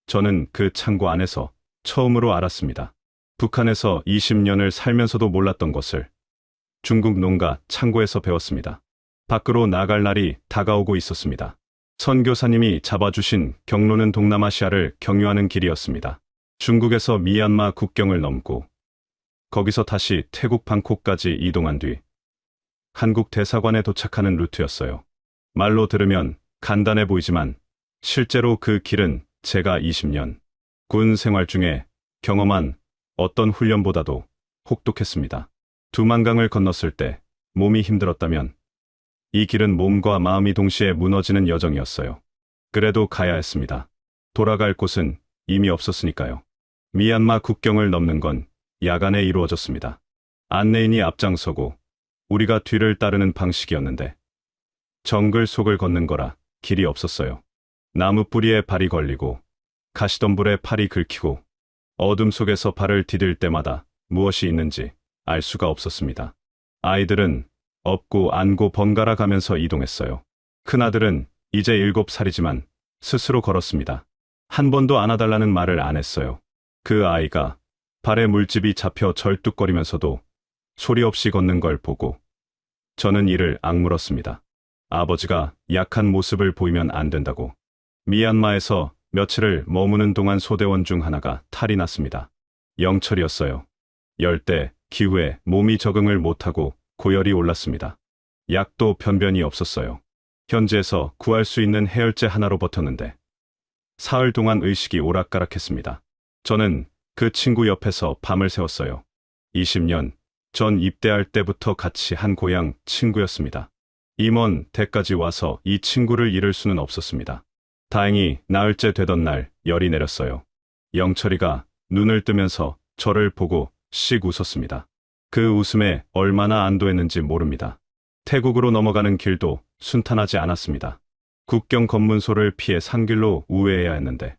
저는 그 창고 안에서 처음으로 알았습니다. 북한에서 20년을 살면서도 몰랐던 것을 중국 농가 창고에서 배웠습니다. 밖으로 나갈 날이 다가오고 있었습니다. 선교사님이 잡아주신 경로는 동남아시아를 경유하는 길이었습니다. 중국에서 미얀마 국경을 넘고 거기서 다시 태국 방콕까지 이동한 뒤 한국 대사관에 도착하는 루트였어요. 말로 들으면 간단해 보이지만 실제로 그 길은 제가 20년 군 생활 중에 경험한 어떤 훈련보다도 혹독했습니다. 두만강을 건넜을 때 몸이 힘들었다면 이 길은 몸과 마음이 동시에 무너지는 여정이었어요. 그래도 가야 했습니다. 돌아갈 곳은 이미 없었으니까요. 미얀마 국경을 넘는 건 야간에 이루어졌습니다. 안내인이 앞장서고 우리가 뒤를 따르는 방식이었는데 정글 속을 걷는 거라 길이 없었어요. 나무 뿌리에 발이 걸리고 가시덤불에 팔이 긁히고 어둠 속에서 발을 디딜 때마다 무엇이 있는지 알 수가 없었습니다. 아이들은 업고 안고 번갈아 가면서 이동했어요. 큰아들은 이제 7살이지만 스스로 걸었습니다. 한 번도 안아달라는 말을 안 했어요. 그 아이가 발에 물집이 잡혀 절뚝거리면서도 소리 없이 걷는 걸 보고 저는 이를 악물었습니다. 아버지가 약한 모습을 보이면 안 된다고. 미얀마에서 며칠을 머무는 동안 소대원 중 하나가 탈이 났습니다. 영철이었어요. 열대 기후에 몸이 적응을 못하고 고열이 올랐습니다. 약도 변변이 없었어요. 현지에서 구할 수 있는 해열제 하나로 버텼는데 사흘 동안 의식이 오락가락했습니다. 저는 그 친구 옆에서 밤을 새웠어요. 20년 전 입대할 때부터 같이 한 고향 친구였습니다. 이 먼 데까지 와서 이 친구를 잃을 수는 없었습니다. 다행히 나흘째 되던 날 열이 내렸어요. 영철이가 눈을 뜨면서 저를 보고 씩 웃었습니다. 그 웃음에 얼마나 안도했는지 모릅니다. 태국으로 넘어가는 길도 순탄하지 않았습니다. 국경 검문소를 피해 산길로 우회해야 했는데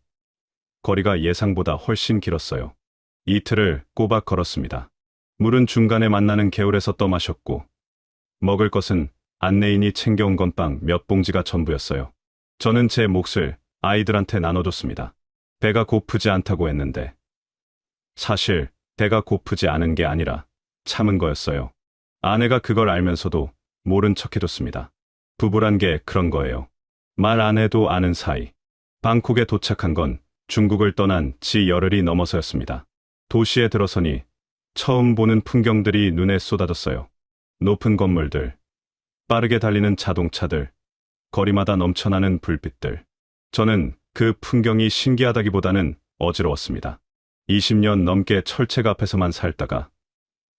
거리가 예상보다 훨씬 길었어요. 이틀을 꼬박 걸었습니다. 물은 중간에 만나는 개울에서 떠마셨고 먹을 것은 안내인이 챙겨온 건빵 몇 봉지가 전부였어요. 저는 제 몫을 아이들한테 나눠줬습니다. 배가 고프지 않다고 했는데 사실 배가 고프지 않은 게 아니라 참은 거였어요. 아내가 그걸 알면서도 모른 척 해줬습니다. 부부란 게 그런 거예요. 말 안 해도 아는 사이. 방콕에 도착한 건 중국을 떠난 지 열흘이 넘어서였습니다. 도시에 들어서니 처음 보는 풍경들이 눈에 쏟아졌어요. 높은 건물들, 빠르게 달리는 자동차들, 거리마다 넘쳐나는 불빛들. 저는 그 풍경이 신기하다기보다는 어지러웠습니다. 20년 넘게 철책 앞에서만 살다가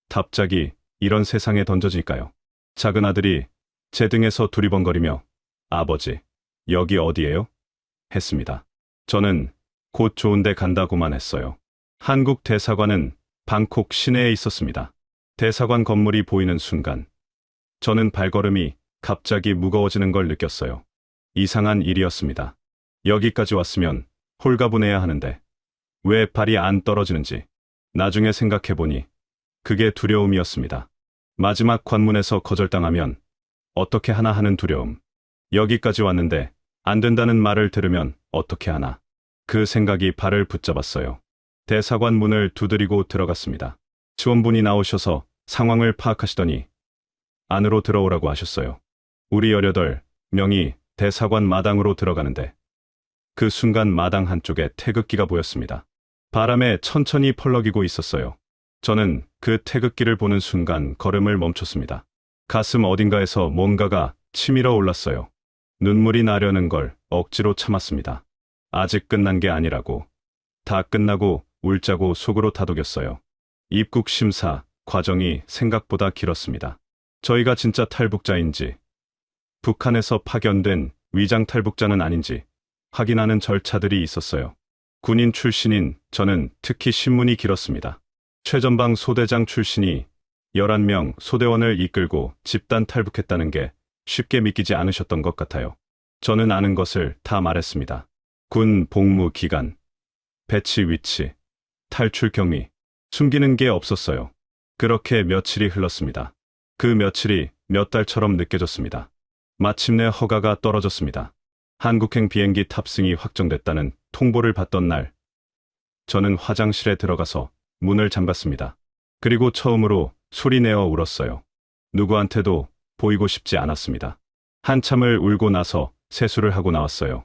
갑자기 이런 세상에 던져질까요? 작은 아들이 제 등에서 두리번거리며 아버지, 여기 어디예요? 했습니다. 저는 곧 좋은 데 간다고만 했어요. 한국 대사관은 방콕 시내에 있었습니다. 대사관 건물이 보이는 순간 저는 발걸음이 갑자기 무거워지는 걸 느꼈어요. 이상한 일이었습니다. 여기까지 왔으면 홀가분해야 하는데 왜 발이 안 떨어지는지 나중에 생각해보니 그게 두려움이었습니다. 마지막 관문에서 거절당하면 어떻게 하나 하는 두려움. 여기까지 왔는데 안 된다는 말을 들으면 어떻게 하나. 그 생각이 발을 붙잡았어요. 대사관 문을 두드리고 들어갔습니다. 지원분이 나오셔서 상황을 파악하시더니 안으로 들어오라고 하셨어요. 우리 18명이 대사관 마당으로 들어가는데 그 순간 마당 한쪽에 태극기가 보였습니다. 바람에 천천히 펄럭이고 있었어요. 저는 그 태극기를 보는 순간 걸음을 멈췄습니다. 가슴 어딘가에서 뭔가가 치밀어 올랐어요. 눈물이 나려는 걸 억지로 참았습니다. 아직 끝난 게 아니라고. 다 끝나고 울자고 속으로 다독였어요. 입국 심사 과정이 생각보다 길었습니다. 저희가 진짜 탈북자인지, 북한에서 파견된 위장 탈북자는 아닌지 확인하는 절차들이 있었어요. 군인 출신인 저는 특히 신문이 길었습니다. 최전방 소대장 출신이 11명 소대원을 이끌고 집단 탈북했다는 게 쉽게 믿기지 않으셨던 것 같아요. 저는 아는 것을 다 말했습니다. 군 복무 기간, 배치 위치, 탈출 경위, 숨기는 게 없었어요. 그렇게 며칠이 흘렀습니다. 그 며칠이 몇 달처럼 느껴졌습니다. 마침내 허가가 떨어졌습니다. 한국행 비행기 탑승이 확정됐다는 통보를 받던 날, 저는 화장실에 들어가서 문을 잠갔습니다. 그리고 처음으로 소리내어 울었어요. 누구한테도 보이고 싶지 않았습니다. 한참을 울고 나서 세수를 하고 나왔어요.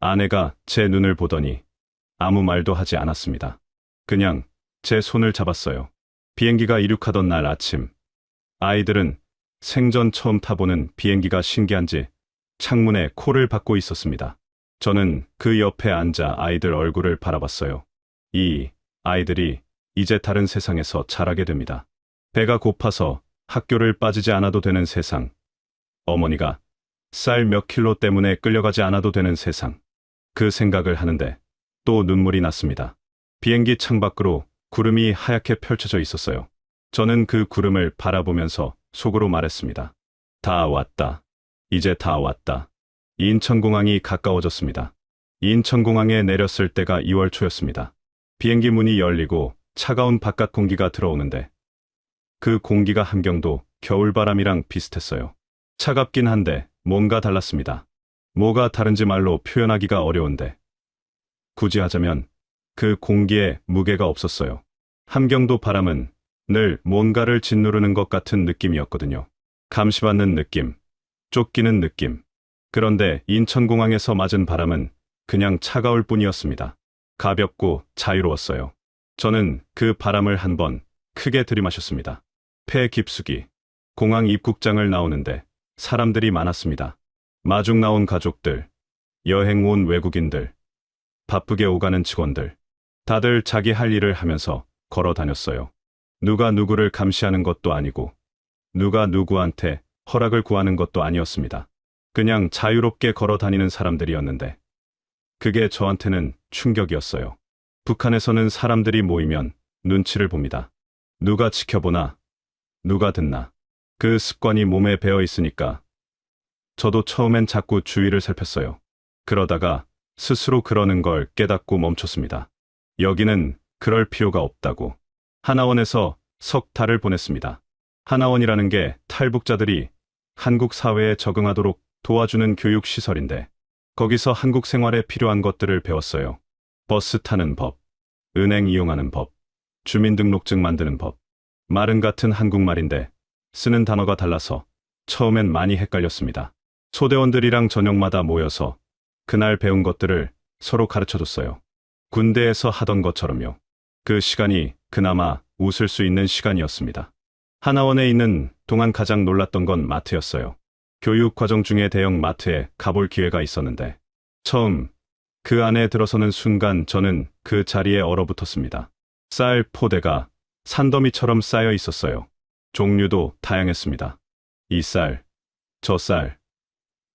아내가 제 눈을 보더니 아무 말도 하지 않았습니다. 그냥 제 손을 잡았어요. 비행기가 이륙하던 날 아침, 아이들은 생전 처음 타보는 비행기가 신기한지 창문에 코를 박고 있었습니다. 저는 그 옆에 앉아 아이들 얼굴을 바라봤어요. 이 아이들이 이제 다른 세상에서 자라게 됩니다. 배가 고파서 학교를 빠지지 않아도 되는 세상. 어머니가 쌀 몇 킬로 때문에 끌려가지 않아도 되는 세상. 그 생각을 하는데 또 눈물이 났습니다. 비행기 창밖으로 구름이 하얗게 펼쳐져 있었어요. 저는 그 구름을 바라보면서 속으로 말했습니다. 다 왔다. 이제 다 왔다. 인천공항이 가까워졌습니다. 인천공항에 내렸을 때가 2월 초였습니다. 비행기 문이 열리고 차가운 바깥 공기가 들어오는데 그 공기가 함경도 겨울바람이랑 비슷했어요. 차갑긴 한데 뭔가 달랐습니다. 뭐가 다른지 말로 표현하기가 어려운데 굳이 하자면 그 공기에 무게가 없었어요. 함경도 바람은 늘 뭔가를 짓누르는 것 같은 느낌이었거든요. 감시받는 느낌, 쫓기는 느낌. 그런데 인천공항에서 맞은 바람은 그냥 차가울 뿐이었습니다. 가볍고 자유로웠어요. 저는 그 바람을 한번 크게 들이마셨습니다. 폐 깊숙이. 공항 입국장을 나오는데 사람들이 많았습니다. 마중 나온 가족들, 여행 온 외국인들, 바쁘게 오가는 직원들. 다들 자기 할 일을 하면서 걸어 다녔어요. 누가 누구를 감시하는 것도 아니고 누가 누구한테 허락을 구하는 것도 아니었습니다. 그냥 자유롭게 걸어 다니는 사람들이었는데 그게 저한테는 충격이었어요. 북한에서는 사람들이 모이면 눈치를 봅니다. 누가 지켜보나, 누가 듣나. 그 습관이 몸에 배어 있으니까 저도 처음엔 자꾸 주위를 살폈어요. 그러다가 스스로 그러는 걸 깨닫고 멈췄습니다. 여기는 그럴 필요가 없다고. 하나원에서 석 달을 보냈습니다. 하나원이라는 게 탈북자들이 한국 사회에 적응하도록 도와주는 교육시설인데 거기서 한국 생활에 필요한 것들을 배웠어요. 버스 타는 법, 은행 이용하는 법, 주민등록증 만드는 법. 말은 같은 한국말인데 쓰는 단어가 달라서 처음엔 많이 헷갈렸습니다. 소대원들이랑 저녁마다 모여서 그날 배운 것들을 서로 가르쳐줬어요. 군대에서 하던 것처럼요. 그 시간이 그나마 웃을 수 있는 시간이었습니다. 하나원에 있는 동안 가장 놀랐던 건 마트였어요. 교육 과정 중에 대형 마트에 가볼 기회가 있었는데 처음 그 안에 들어서는 순간 저는 그 자리에 얼어붙었습니다. 쌀 포대가 산더미처럼 쌓여 있었어요. 종류도 다양했습니다. 이 쌀, 저 쌀.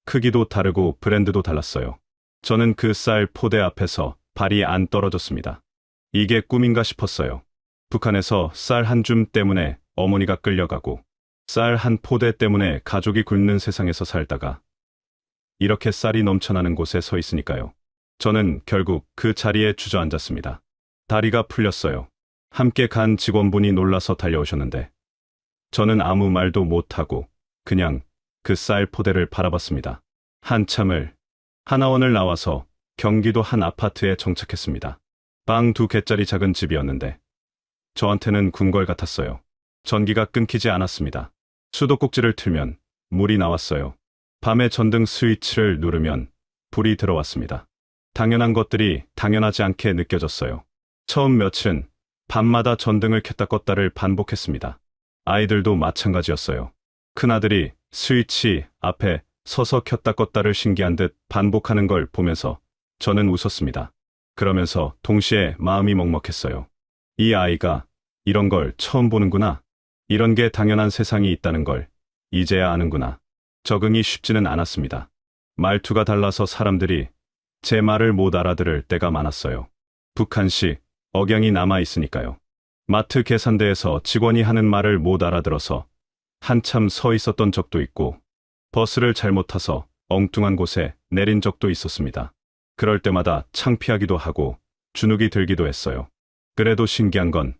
크기도 다르고 브랜드도 달랐어요. 저는 그 쌀 포대 앞에서 발이 안 떨어졌습니다. 이게 꿈인가 싶었어요. 북한에서 쌀 한 줌 때문에 어머니가 끌려가고 쌀 한 포대 때문에 가족이 굶는 세상에서 살다가 이렇게 쌀이 넘쳐나는 곳에 서 있으니까요. 저는 결국 그 자리에 주저앉았습니다. 다리가 풀렸어요. 함께 간 직원분이 놀라서 달려오셨는데 저는 아무 말도 못하고 그냥 그 쌀 포대를 바라봤습니다. 한참을 하나원을 나와서 경기도 한 아파트에 정착했습니다. 방 2개짜리 작은 집이었는데 저한테는 궁궐 같았어요. 전기가 끊기지 않았습니다. 수도꼭지를 틀면 물이 나왔어요. 밤에 전등 스위치를 누르면 불이 들어왔습니다. 당연한 것들이 당연하지 않게 느껴졌어요. 처음 며칠은 밤마다 전등을 켰다 껐다를 반복했습니다. 아이들도 마찬가지였어요. 큰아들이 스위치 앞에 서서 켰다 껐다를 신기한 듯 반복하는 걸 보면서 저는 웃었습니다. 그러면서 동시에 마음이 먹먹했어요. 이 아이가 이런 걸 처음 보는구나. 이런 게 당연한 세상이 있다는 걸 이제야 아는구나. 적응이 쉽지는 않았습니다. 말투가 달라서 사람들이 제 말을 못 알아들을 때가 많았어요. 북한식 억양이 남아있으니까요. 마트 계산대에서 직원이 하는 말을 못 알아들어서 한참 서 있었던 적도 있고 버스를 잘못 타서 엉뚱한 곳에 내린 적도 있었습니다. 그럴 때마다 창피하기도 하고 주눅이 들기도 했어요. 그래도 신기한 건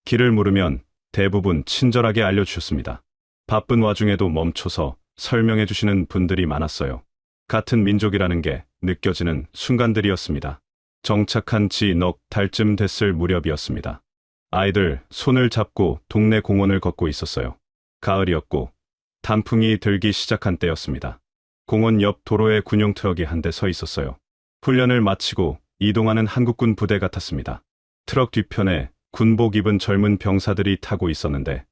길을 물으면 대부분 친절하게 알려주셨습니다. 바쁜 와중에도 멈춰서 설명해 주시는 분들이 많았어요. 같은 민족이라는 게 느껴지는 순간들이었습니다. 정착한 지 넉 달쯤 됐을 무렵이었습니다. 아이들 손을 잡고 동네 공원을 걷고 있었어요. 가을이었고 단풍이 들기 시작한 때였습니다. 공원 옆 도로에 군용 트럭이 한 대 서 있었어요. 훈련을 마치고 이동하는 한국군 부대 같았습니다. 트럭 뒤편에 군복 입은 젊은 병사들이 타고 있었는데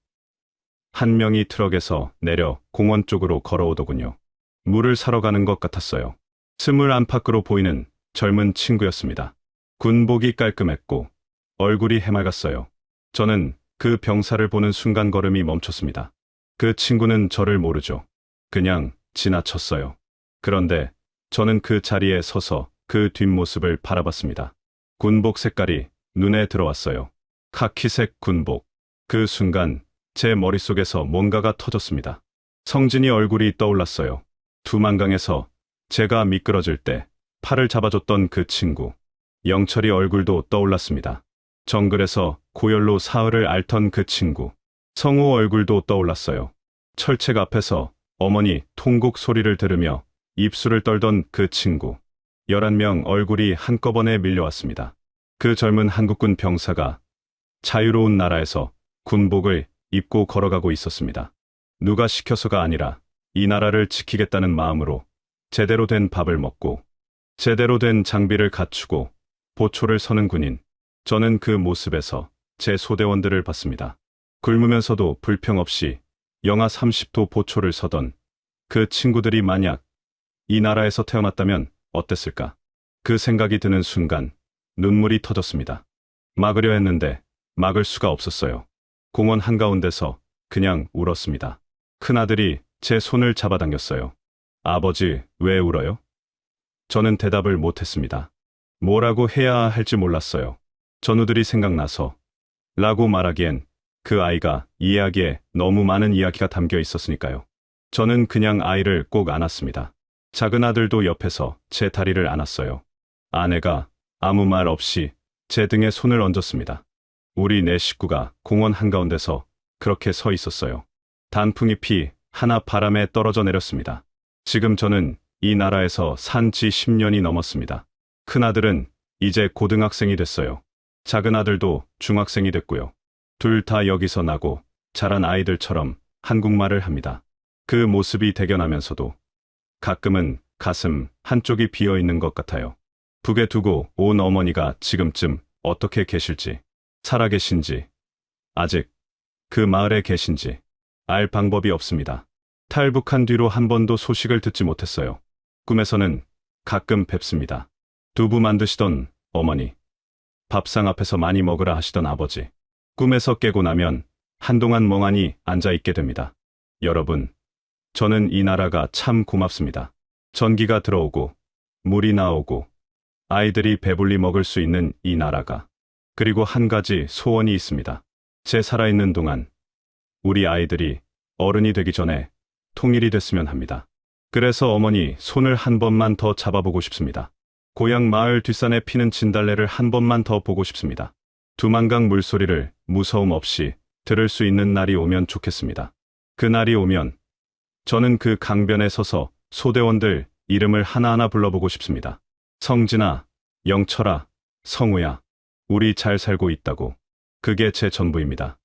한 명이 트럭에서 내려 공원 쪽으로 걸어오더군요. 물을 사러 가는 것 같았어요. 20 안팎으로 보이는 젊은 친구였습니다. 군복이 깔끔했고 얼굴이 해맑았어요. 저는 그 병사를 보는 순간 걸음이 멈췄습니다. 그 친구는 저를 모르죠. 그냥 지나쳤어요. 그런데 저는 그 자리에 서서 그 뒷모습을 바라봤습니다. 군복 색깔이 눈에 들어왔어요. 카키색 군복. 그 순간 제 머릿속에서 뭔가가 터졌습니다. 성진이 얼굴이 떠올랐어요. 두만강에서 제가 미끄러질 때 팔을 잡아줬던 그 친구. 영철이 얼굴도 떠올랐습니다. 정글에서 고열로 사흘을 앓던 그 친구. 성우 얼굴도 떠올랐어요. 철책 앞에서 어머니 통곡 소리를 들으며 입술을 떨던 그 친구. 11명 얼굴이 한꺼번에 밀려왔습니다. 그 젊은 한국군 병사가 자유로운 나라에서 군복을 입고 걸어가고 있었습니다. 누가 시켜서가 아니라 이 나라를 지키겠다는 마음으로 제대로 된 밥을 먹고 제대로 된 장비를 갖추고 보초를 서는 군인. 저는 그 모습에서 제 소대원들을 봤습니다. 굶으면서도 불평 없이 영하 30도 보초를 서던 그 친구들이 만약 이 나라에서 태어났다면 어땠을까? 그 생각이 드는 순간 눈물이 터졌습니다. 막으려 했는데 막을 수가 없었어요. 공원 한가운데서 그냥 울었습니다. 큰아들이 제 손을 잡아당겼어요. 아버지, 왜 울어요? 저는 대답을 못했습니다. 뭐라고 해야 할지 몰랐어요. 전우들이 생각나서 라고 말하기엔 그 아이가 이야기에 너무 많은 이야기가 담겨 있었으니까요. 저는 그냥 아이를 꼭 안았습니다. 작은 아들도 옆에서 제 다리를 안았어요. 아내가 아무 말 없이 제 등에 손을 얹었습니다. 우리 네 식구가 공원 한가운데서 그렇게 서 있었어요. 단풍잎이 하나 바람에 떨어져 내렸습니다. 지금 저는 이 나라에서 산 지 10년이 넘었습니다. 큰아들은 이제 고등학생이 됐어요. 작은 아들도 중학생이 됐고요. 둘 다 여기서 나고 자란 아이들처럼 한국말을 합니다. 그 모습이 대견하면서도 가끔은 가슴 한쪽이 비어 있는 것 같아요. 북에 두고 온 어머니가 지금쯤 어떻게 계실지, 살아계신지, 아직 그 마을에 계신지 알 방법이 없습니다. 탈북한 뒤로 한 번도 소식을 듣지 못했어요. 꿈에서는 가끔 뵙습니다. 두부 만드시던 어머니, 밥상 앞에서 많이 먹으라 하시던 아버지. 꿈에서 깨고 나면 한동안 멍하니 앉아 있게 됩니다. 여러분, 저는 이 나라가 참 고맙습니다. 전기가 들어오고, 물이 나오고, 아이들이 배불리 먹을 수 있는 이 나라가. 그리고 한 가지 소원이 있습니다. 제 살아있는 동안 우리 아이들이 어른이 되기 전에 통일이 됐으면 합니다. 그래서 어머니 손을 한 번만 더 잡아보고 싶습니다. 고향 마을 뒷산에 피는 진달래를 한 번만 더 보고 싶습니다. 두만강 물소리를 무서움 없이 들을 수 있는 날이 오면 좋겠습니다. 그 날이 오면 저는 그 강변에 서서 소대원들 이름을 하나하나 불러보고 싶습니다. 성진아, 영철아, 성우야, 우리 잘 살고 있다고. 그게 제 전부입니다.